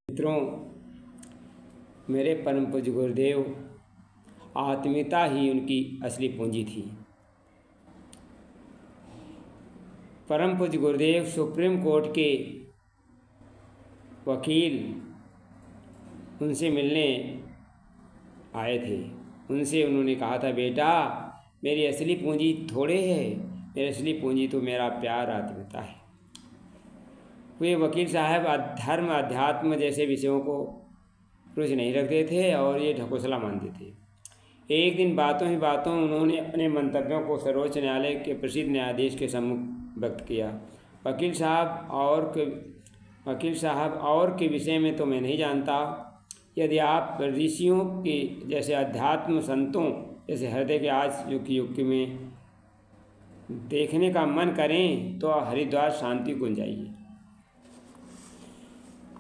मित्रों, मेरे परम पूज्य गुरुदेव आत्मीयता ही उनकी असली पूंजी थी। परम पूज्य गुरुदेव सुप्रीम कोर्ट के वकील उनसे मिलने आए थे। उनसे उन्होंने कहा था, बेटा मेरी असली पूंजी थोड़े है, मेरी असली पूंजी तो मेरा प्यार आत्मीयता है। वे वकील साहब धर्म अध्यात्म जैसे विषयों को रुचि नहीं रखते थे और ये ढकोसला मानते थे। एक दिन बातों ही बातों उन्होंने अपने मंतव्यों को सर्वोच्च न्यायालय के प्रसिद्ध न्यायाधीश के सम्मुख व्यक्त किया। वकील साहब और के विषय में तो मैं नहीं जानता। यदि आप ऋषियों के जैसे अध्यात्म संतों जैसे हृदय के आज युग में देखने का मन करें तो हरिद्वार शांति कुंज जाइए।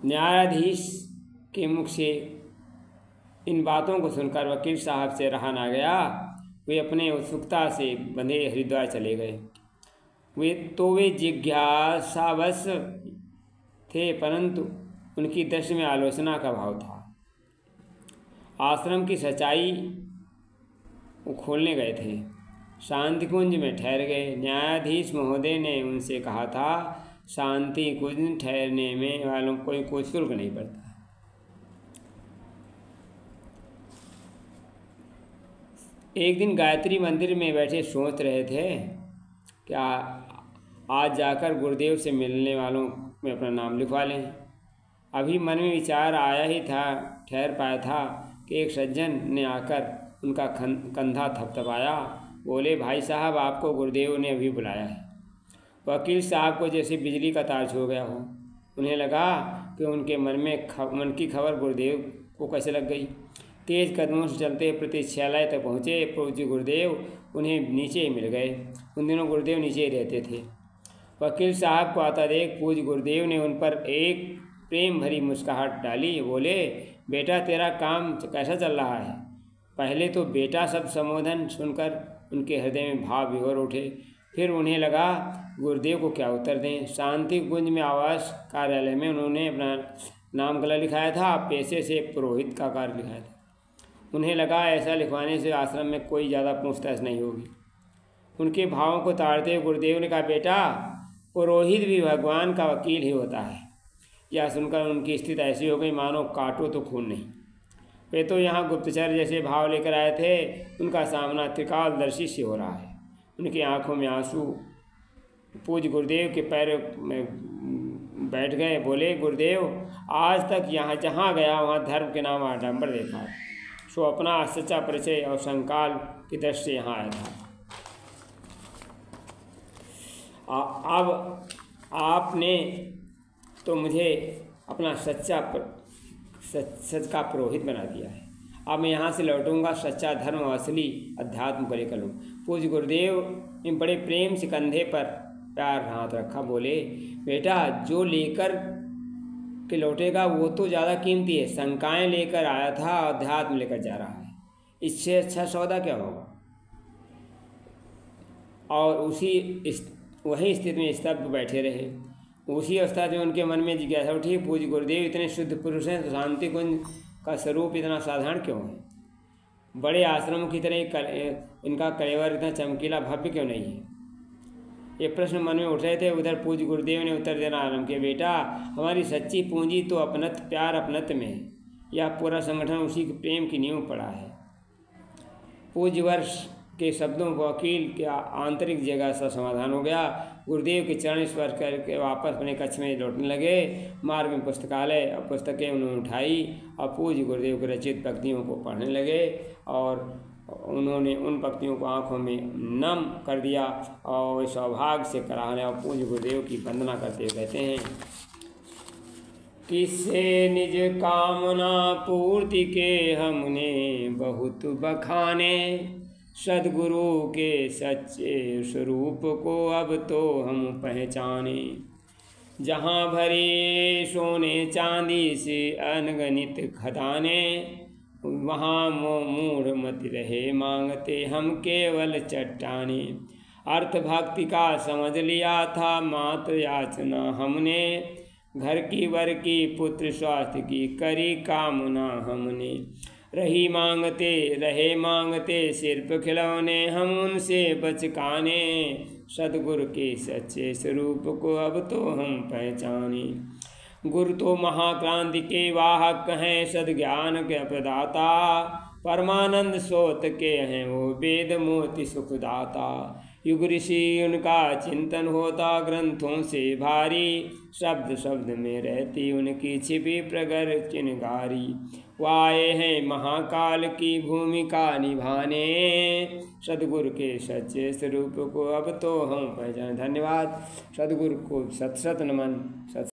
न्यायाधीश के मुख से इन बातों को सुनकर वकील साहब से रहा ना गया। वे अपने उत्सुकता से बंधे हरिद्वार चले गए। वे जिज्ञासावश थे, परंतु उनकी दृष्टि में आलोचना का भाव था। आश्रम की सच्चाई वो खोलने गए थे। शांति कुंज में ठहर गए। न्यायाधीश महोदय ने उनसे कहा था, शांति कुंज ठहरने में वालों कोई शुल्क नहीं पड़ता। एक दिन गायत्री मंदिर में बैठे सोच रहे थे कि आज जाकर गुरुदेव से मिलने वालों में अपना नाम लिखवा लें। अभी मन में विचार आया ही था, ठहर पाया था कि एक सज्जन ने आकर उनका कंधा थपथपाया। बोले, भाई साहब आपको गुरुदेव ने अभी बुलाया है। वकील साहब को जैसे बिजली का तार छू गया हो। उन्हें लगा कि उनके मन की खबर गुरुदेव को कैसे लग गई। तेज कदमों से चलते प्रतीक्षालय तक पहुँचे। पूज्य गुरुदेव उन्हें नीचे ही मिल गए। उन दिनों गुरुदेव नीचे ही रहते थे। वकील साहब को आता देख पूज्य गुरुदेव ने उन पर एक प्रेम भरी मुस्कुराहट डाली। बोले, बेटा तेरा काम कैसा चल रहा है। पहले तो बेटा शब्द संबोधन सुनकर उनके हृदय में भाव विभोर उठे। फिर उन्हें लगा गुरुदेव को क्या उत्तर दें। शांति कुंज में आवास कार्यालय में उन्होंने अपना नाम गलत लिखाया था, पेशे से पुरोहित का कार्य लिखाया था। उन्हें लगा ऐसा लिखवाने से आश्रम में कोई ज़्यादा पूछताछ नहीं होगी। उनके भावों को ताड़ते हुए गुरुदेव ने कहा, बेटा पुरोहित भी भगवान का वकील ही होता है। यह सुनकर उनकी स्थिति ऐसी हो गई मानो काटो तो खून नहीं। वे तो यहाँ गुप्तचर जैसे भाव लेकर आए थे। उनका सामना त्रिकालदर्शी से हो रहा है। उनकी आंखों में आंसू। पूज्य गुरुदेव के पैर में बैठ गए। बोले, गुरुदेव आज तक यहाँ जहाँ गया वहाँ धर्म के नाम आडंबर देखा, सो अपना सच्चा परिचय और संकाल की दृष्टि से यहाँ आया था। अब आपने तो मुझे अपना सच का पुरोहित बना दिया है। अब मैं यहाँ से लौटूंगा सच्चा धर्म और असली अध्यात्म को लेकर लूँ। पूज्य गुरुदेव ने बड़े प्रेम से कंधे पर प्यार हाथ रखा। बोले, बेटा जो लेकर के लौटेगा वो तो ज़्यादा कीमती है। शंकाएँ लेकर आया था, अध्यात्म लेकर जा रहा है। इससे अच्छा सौदा क्या होगा। और वही स्थिति में स्तब्ध बैठे रहे। उसी अवस्था में उनके मन में जिज्ञासा उठी, पूज्य गुरुदेव इतने शुद्ध पुरुष हैं तो शांति कुंज का स्वरूप इतना साधारण क्यों है। बड़े आश्रमों की तरह इनका कलेवर इतना चमकीला भव्य क्यों नहीं है। ये प्रश्न मन में उठ रहे थे। उधर पूज्य गुरुदेव ने उत्तर देना आरंभ किया, बेटा हमारी सच्ची पूंजी तो प्यार अपनत्व में है। यह पूरा संगठन उसी के प्रेम की नींव पड़ा है। पूज्य वर्ष के शब्दों को वकील के आंतरिक जगह से समाधान हो गया। गुरुदेव के चरण स्पर्श करके वापस अपने कक्ष में लौटने लगे। मार्ग में पुस्तकालय और पुस्तकें उन्होंने उठाई और पूज्य गुरुदेव के रचित पंक्तियों को पढ़ने लगे। और उन्होंने उन पंक्तियों को आंखों में नम कर दिया और सौभाग्य से कराने और पूज्य गुरुदेव की वंदना करते हुए कहते हैं, किससे निज कामना पूर्ति के हमने बहुत बखाने, सद्गुरु के सच्चे स्वरूप को अब तो हम पहचाने। जहाँ भरे सोने चांदी से अनगणित खदाने, वहाँ मूढ़ मत रहे मांगते हम केवल चट्टाने। अर्थ भक्ति का समझ लिया था मात्र याचना हमने, घर की वर की पुत्र स्वास्थ्य की करी कामना हमने। रही मांगते रहे मांगते सिर्फ खिलौने हम उनसे बचकाने। सदगुरु के सच्चे स्वरूप को अब तो हम पहचाने। गुरु तो महाक्रांति के वाहक हैं सद्ज्ञान के प्रदाता। परमानंद सोत के हैं वो वेद मोति सुखदाता। युग ऋषि उनका चिंतन होता ग्रंथों से भारी। शब्द शब्द में रहती उनकी छिपी प्रगर चिनगारी। वो आए हैं महाकाल की भूमिका निभाने। सदगुरु के सच्चे स्वरूप को अब तो हम पहचान। धन्यवाद। सदगुरु को सत सत नमन। सत